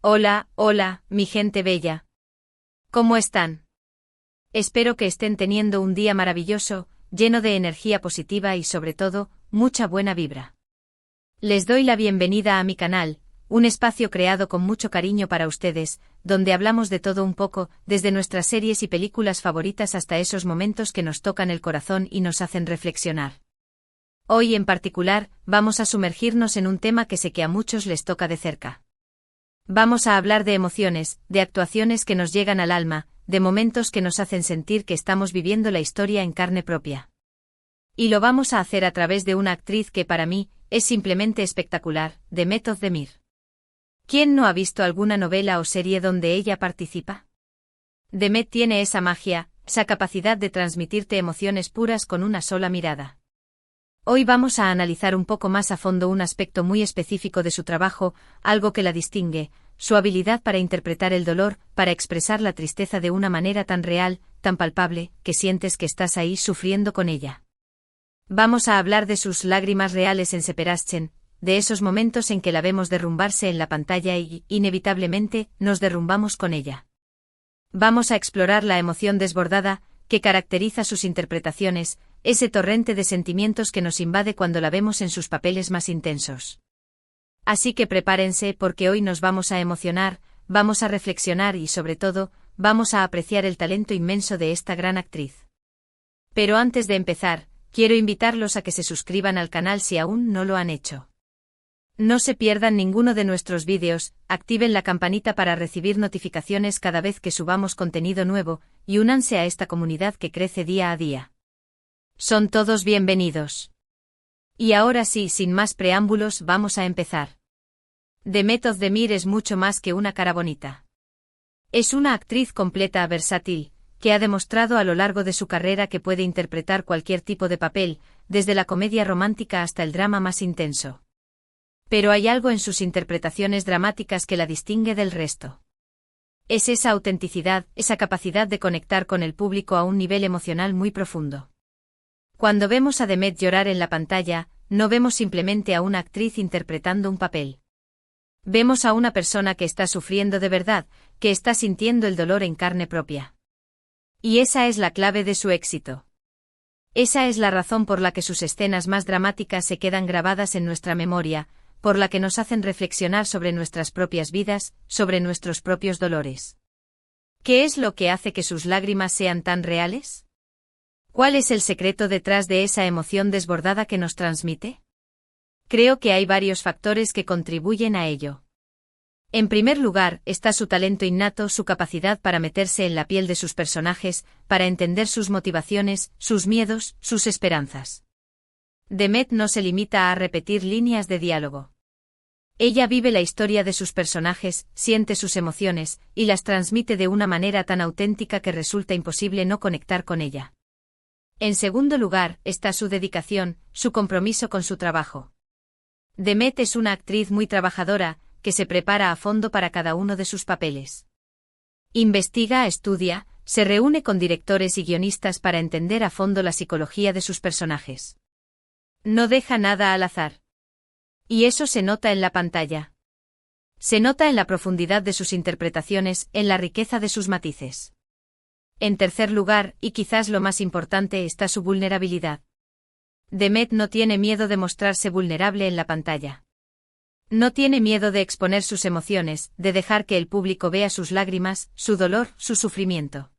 Hola, hola, mi gente bella. ¿Cómo están? Espero que estén teniendo un día maravilloso, lleno de energía positiva y sobre todo, mucha buena vibra. Les doy la bienvenida a mi canal, un espacio creado con mucho cariño para ustedes, donde hablamos de todo un poco, desde nuestras series y películas favoritas hasta esos momentos que nos tocan el corazón y nos hacen reflexionar. Hoy en particular, vamos a sumergirnos en un tema que sé que a muchos les toca de cerca. Vamos a hablar de emociones, de actuaciones que nos llegan al alma, de momentos que nos hacen sentir que estamos viviendo la historia en carne propia. Y lo vamos a hacer a través de una actriz que para mí, es simplemente espectacular, Demet Özdemir. ¿Quién no ha visto alguna novela o serie donde ella participa? Demet tiene esa magia, esa capacidad de transmitirte emociones puras con una sola mirada. Hoy vamos a analizar un poco más a fondo un aspecto muy específico de su trabajo, algo que la distingue, su habilidad para interpretar el dolor, para expresar la tristeza de una manera tan real, tan palpable, que sientes que estás ahí sufriendo con ella. Vamos a hablar de sus lágrimas reales en Separachen, de esos momentos en que la vemos derrumbarse en la pantalla y, inevitablemente, nos derrumbamos con ella. Vamos a explorar la emoción desbordada, que caracteriza sus interpretaciones, ese torrente de sentimientos que nos invade cuando la vemos en sus papeles más intensos. Así que prepárense porque hoy nos vamos a emocionar, vamos a reflexionar y sobre todo, vamos a apreciar el talento inmenso de esta gran actriz. Pero antes de empezar, quiero invitarlos a que se suscriban al canal si aún no lo han hecho. No se pierdan ninguno de nuestros vídeos, activen la campanita para recibir notificaciones cada vez que subamos contenido nuevo, y únanse a esta comunidad que crece día a día. Son todos bienvenidos. Y ahora sí, sin más preámbulos, vamos a empezar. Demet Özdemir es mucho más que una cara bonita. Es una actriz completa, versátil, que ha demostrado a lo largo de su carrera que puede interpretar cualquier tipo de papel, desde la comedia romántica hasta el drama más intenso. Pero hay algo en sus interpretaciones dramáticas que la distingue del resto. Es esa autenticidad, esa capacidad de conectar con el público a un nivel emocional muy profundo. Cuando vemos a Demet llorar en la pantalla, no vemos simplemente a una actriz interpretando un papel. Vemos a una persona que está sufriendo de verdad, que está sintiendo el dolor en carne propia. Y esa es la clave de su éxito. Esa es la razón por la que sus escenas más dramáticas se quedan grabadas en nuestra memoria, por la que nos hacen reflexionar sobre nuestras propias vidas, sobre nuestros propios dolores. ¿Qué es lo que hace que sus lágrimas sean tan reales? ¿Cuál es el secreto detrás de esa emoción desbordada que nos transmite? Creo que hay varios factores que contribuyen a ello. En primer lugar, está su talento innato, su capacidad para meterse en la piel de sus personajes, para entender sus motivaciones, sus miedos, sus esperanzas. Demet no se limita a repetir líneas de diálogo. Ella vive la historia de sus personajes, siente sus emociones, y las transmite de una manera tan auténtica que resulta imposible no conectar con ella. En segundo lugar, está su dedicación, su compromiso con su trabajo. Demet es una actriz muy trabajadora, que se prepara a fondo para cada uno de sus papeles. Investiga, estudia, se reúne con directores y guionistas para entender a fondo la psicología de sus personajes. No deja nada al azar. Y eso se nota en la pantalla. Se nota en la profundidad de sus interpretaciones, en la riqueza de sus matices. En tercer lugar, y quizás lo más importante, está su vulnerabilidad. Demet no tiene miedo de mostrarse vulnerable en la pantalla. No tiene miedo de exponer sus emociones, de dejar que el público vea sus lágrimas, su dolor, su sufrimiento.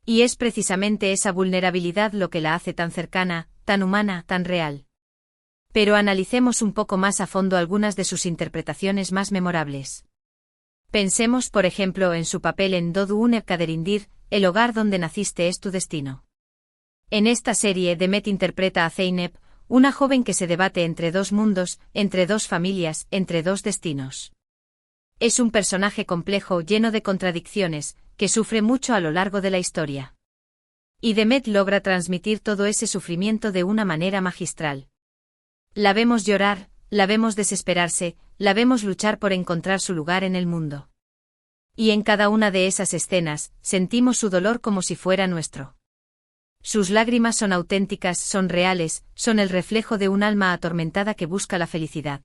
Y es precisamente esa vulnerabilidad lo que la hace tan cercana, tan humana, tan real. Pero analicemos un poco más a fondo algunas de sus interpretaciones más memorables. Pensemos por ejemplo en su papel en Doğduğun Ev Kaderindir, el hogar donde naciste es tu destino. En esta serie Demet interpreta a Zeynep, una joven que se debate entre dos mundos, entre dos familias, entre dos destinos. Es un personaje complejo lleno de contradicciones, que sufre mucho a lo largo de la historia. Y Demet logra transmitir todo ese sufrimiento de una manera magistral. La vemos llorar, la vemos desesperarse, la vemos luchar por encontrar su lugar en el mundo. Y en cada una de esas escenas, sentimos su dolor como si fuera nuestro. Sus lágrimas son auténticas, son reales, son el reflejo de un alma atormentada que busca la felicidad.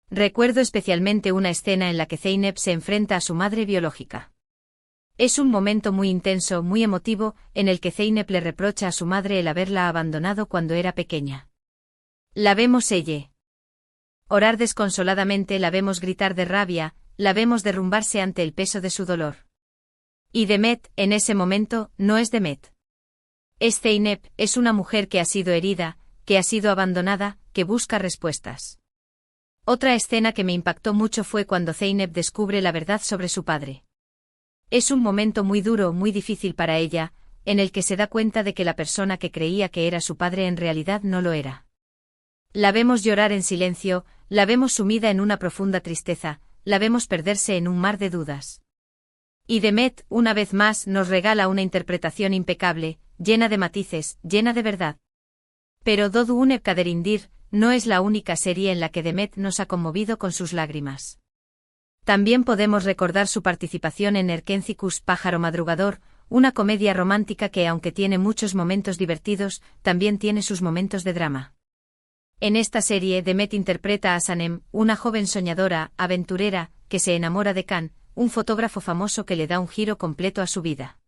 Recuerdo especialmente una escena en la que Zeynep se enfrenta a su madre biológica. Es un momento muy intenso, muy emotivo, en el que Zeynep le reprocha a su madre el haberla abandonado cuando era pequeña. La vemos orar desconsoladamente, la vemos gritar de rabia, la vemos derrumbarse ante el peso de su dolor. Y Demet, en ese momento, no es Demet. Es Zeynep, es una mujer que ha sido herida, que ha sido abandonada, que busca respuestas. Otra escena que me impactó mucho fue cuando Zeynep descubre la verdad sobre su padre. Es un momento muy duro, muy difícil para ella, en el que se da cuenta de que la persona que creía que era su padre en realidad no lo era. La vemos llorar en silencio, la vemos sumida en una profunda tristeza, la vemos perderse en un mar de dudas. Y Demet, una vez más, nos regala una interpretación impecable, llena de matices, llena de verdad. Pero Dodunep Kaderindir no es la única serie en la que Demet nos ha conmovido con sus lágrimas. También podemos recordar su participación en Erkencikus Pájaro Madrugador, una comedia romántica que, aunque tiene muchos momentos divertidos, también tiene sus momentos de drama. En esta serie Demet interpreta a Sanem, una joven soñadora, aventurera, que se enamora de Kan, un fotógrafo famoso que le da un giro completo a su vida.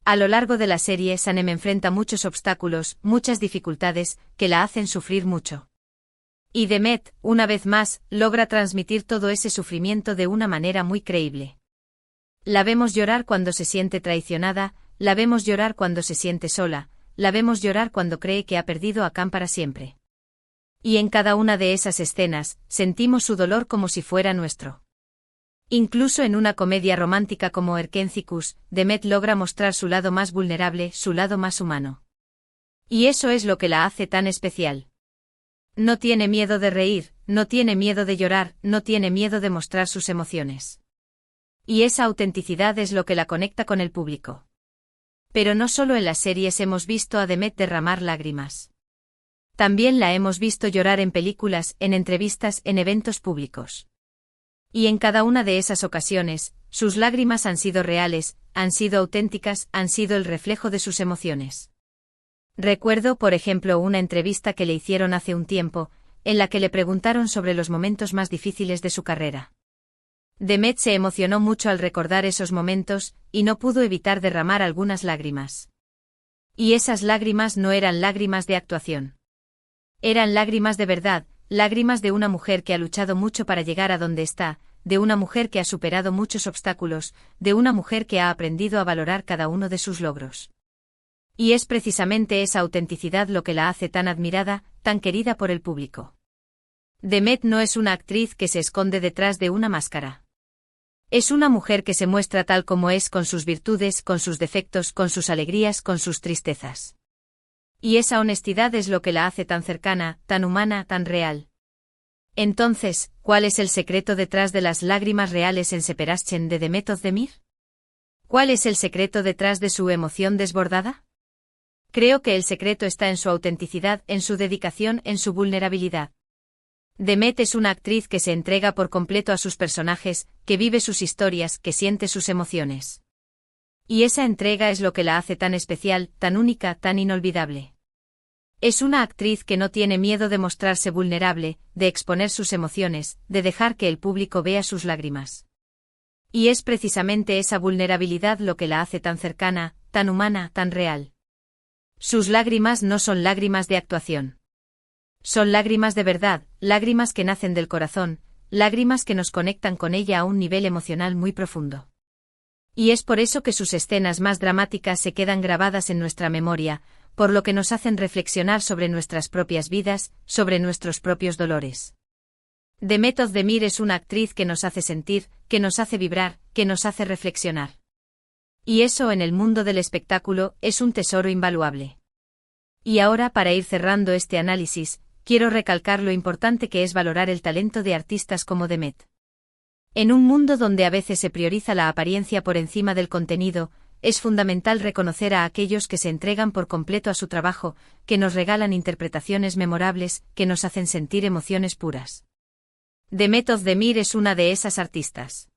A lo largo de la serie Sanem enfrenta muchos obstáculos, muchas dificultades, que la hacen sufrir mucho. Y Demet, una vez más, logra transmitir todo ese sufrimiento de una manera muy creíble. La vemos llorar cuando se siente traicionada, la vemos llorar cuando se siente sola, la vemos llorar cuando cree que ha perdido a Kan para siempre. Y en cada una de esas escenas, sentimos su dolor como si fuera nuestro. Incluso en una comedia romántica como Erkencikus, Demet logra mostrar su lado más vulnerable, su lado más humano. Y eso es lo que la hace tan especial. No tiene miedo de reír, no tiene miedo de llorar, no tiene miedo de mostrar sus emociones. Y esa autenticidad es lo que la conecta con el público. Pero no solo en las series hemos visto a Demet derramar lágrimas. También la hemos visto llorar en películas, en entrevistas, en eventos públicos. Y en cada una de esas ocasiones, sus lágrimas han sido reales, han sido auténticas, han sido el reflejo de sus emociones. Recuerdo, por ejemplo, una entrevista que le hicieron hace un tiempo, en la que le preguntaron sobre los momentos más difíciles de su carrera. Demet se emocionó mucho al recordar esos momentos, y no pudo evitar derramar algunas lágrimas. Y esas lágrimas no eran lágrimas de actuación. Eran lágrimas de verdad, lágrimas de una mujer que ha luchado mucho para llegar a donde está, de una mujer que ha superado muchos obstáculos, de una mujer que ha aprendido a valorar cada uno de sus logros. Y es precisamente esa autenticidad lo que la hace tan admirada, tan querida por el público. Demet no es una actriz que se esconde detrás de una máscara. Es una mujer que se muestra tal como es, con sus virtudes, con sus defectos, con sus alegrías, con sus tristezas. Y esa honestidad es lo que la hace tan cercana, tan humana, tan real. Entonces, ¿cuál es el secreto detrás de las lágrimas reales en Seperaschen de Demet Özdemir? ¿Cuál es el secreto detrás de su emoción desbordada? Creo que el secreto está en su autenticidad, en su dedicación, en su vulnerabilidad. Demet es una actriz que se entrega por completo a sus personajes, que vive sus historias, que siente sus emociones. Y esa entrega es lo que la hace tan especial, tan única, tan inolvidable. Es una actriz que no tiene miedo de mostrarse vulnerable, de exponer sus emociones, de dejar que el público vea sus lágrimas. Y es precisamente esa vulnerabilidad lo que la hace tan cercana, tan humana, tan real. Sus lágrimas no son lágrimas de actuación. Son lágrimas de verdad, lágrimas que nacen del corazón, lágrimas que nos conectan con ella a un nivel emocional muy profundo. Y es por eso que sus escenas más dramáticas se quedan grabadas en nuestra memoria, por lo que nos hacen reflexionar sobre nuestras propias vidas, sobre nuestros propios dolores. Demet Özdemir es una actriz que nos hace sentir, que nos hace vibrar, que nos hace reflexionar. Y eso en el mundo del espectáculo es un tesoro invaluable. Y ahora, para ir cerrando este análisis, quiero recalcar lo importante que es valorar el talento de artistas como Demet. En un mundo donde a veces se prioriza la apariencia por encima del contenido, es fundamental reconocer a aquellos que se entregan por completo a su trabajo, que nos regalan interpretaciones memorables, que nos hacen sentir emociones puras. Demet Özdemir es una de esas artistas.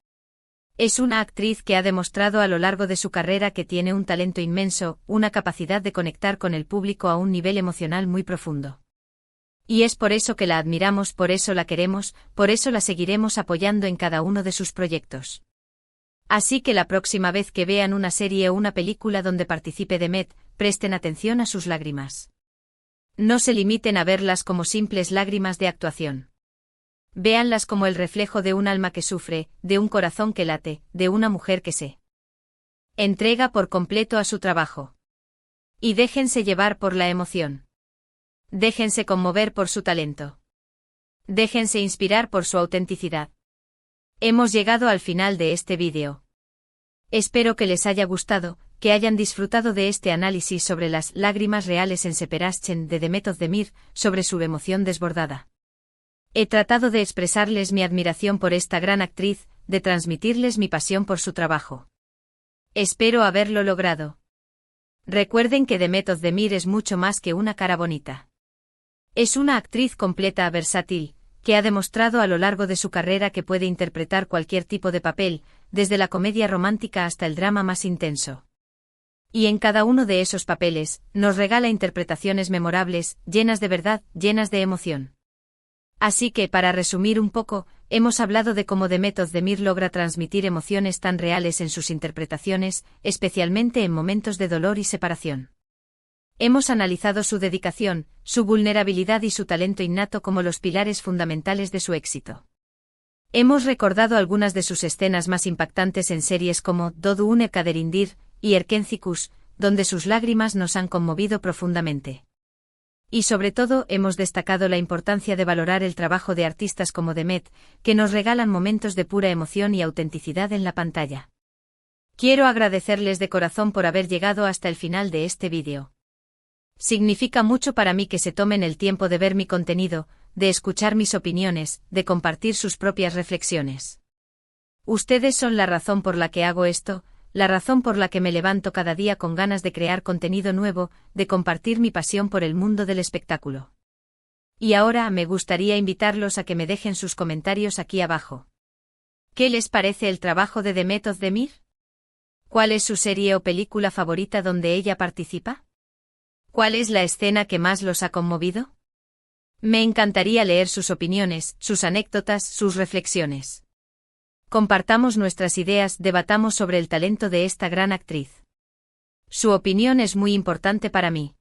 Es una actriz que ha demostrado a lo largo de su carrera que tiene un talento inmenso, una capacidad de conectar con el público a un nivel emocional muy profundo. Y es por eso que la admiramos, por eso la queremos, por eso la seguiremos apoyando en cada uno de sus proyectos. Así que la próxima vez que vean una serie o una película donde participe Demet, presten atención a sus lágrimas. No se limiten a verlas como simples lágrimas de actuación. Véanlas como el reflejo de un alma que sufre, de un corazón que late, de una mujer que se entrega por completo a su trabajo. Y déjense llevar por la emoción. Déjense conmover por su talento. Déjense inspirar por su autenticidad. Hemos llegado al final de este vídeo. Espero que les haya gustado, que hayan disfrutado de este análisis sobre las lágrimas reales en Seperaschen de Demet Özdemir, sobre su emoción desbordada. He tratado de expresarles mi admiración por esta gran actriz, de transmitirles mi pasión por su trabajo. Espero haberlo logrado. Recuerden que Demet Özdemir es mucho más que una cara bonita. Es una actriz completa, versátil, que ha demostrado a lo largo de su carrera que puede interpretar cualquier tipo de papel, desde la comedia romántica hasta el drama más intenso. Y en cada uno de esos papeles, nos regala interpretaciones memorables, llenas de verdad, llenas de emoción. Así que, para resumir un poco, hemos hablado de cómo Demet Özdemir logra transmitir emociones tan reales en sus interpretaciones, especialmente en momentos de dolor y separación. Hemos analizado su dedicación, su vulnerabilidad y su talento innato como los pilares fundamentales de su éxito. Hemos recordado algunas de sus escenas más impactantes en series como Doğduğun Une Kaderindir y Erkenci Kuş, donde sus lágrimas nos han conmovido profundamente. Y sobre todo hemos destacado la importancia de valorar el trabajo de artistas como Demet, que nos regalan momentos de pura emoción y autenticidad en la pantalla. Quiero agradecerles de corazón por haber llegado hasta el final de este vídeo. Significa mucho para mí que se tomen el tiempo de ver mi contenido, de escuchar mis opiniones, de compartir sus propias reflexiones. Ustedes son la razón por la que hago esto, la razón por la que me levanto cada día con ganas de crear contenido nuevo, de compartir mi pasión por el mundo del espectáculo. Y ahora me gustaría invitarlos a que me dejen sus comentarios aquí abajo. ¿Qué les parece el trabajo de Demet Özdemir? ¿Cuál es su serie o película favorita donde ella participa? ¿Cuál es la escena que más los ha conmovido? Me encantaría leer sus opiniones, sus anécdotas, sus reflexiones. Compartamos nuestras ideas, debatamos sobre el talento de esta gran actriz. Su opinión es muy importante para mí.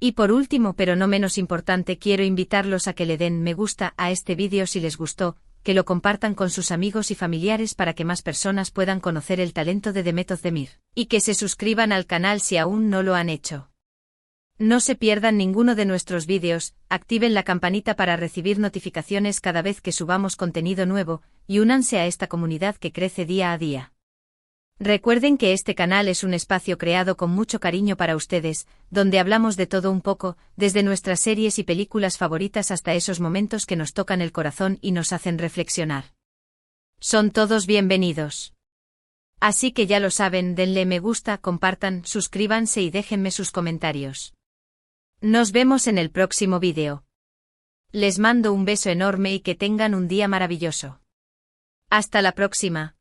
Y por último, pero no menos importante, quiero invitarlos a que le den me gusta a este vídeo si les gustó, que lo compartan con sus amigos y familiares para que más personas puedan conocer el talento de Demet Özdemir, y que se suscriban al canal si aún no lo han hecho. No se pierdan ninguno de nuestros vídeos, activen la campanita para recibir notificaciones cada vez que subamos contenido nuevo, y únanse a esta comunidad que crece día a día. Recuerden que este canal es un espacio creado con mucho cariño para ustedes, donde hablamos de todo un poco, desde nuestras series y películas favoritas hasta esos momentos que nos tocan el corazón y nos hacen reflexionar. Son todos bienvenidos. Así que ya lo saben, denle me gusta, compartan, suscríbanse y déjenme sus comentarios. Nos vemos en el próximo vídeo. Les mando un beso enorme y que tengan un día maravilloso. Hasta la próxima.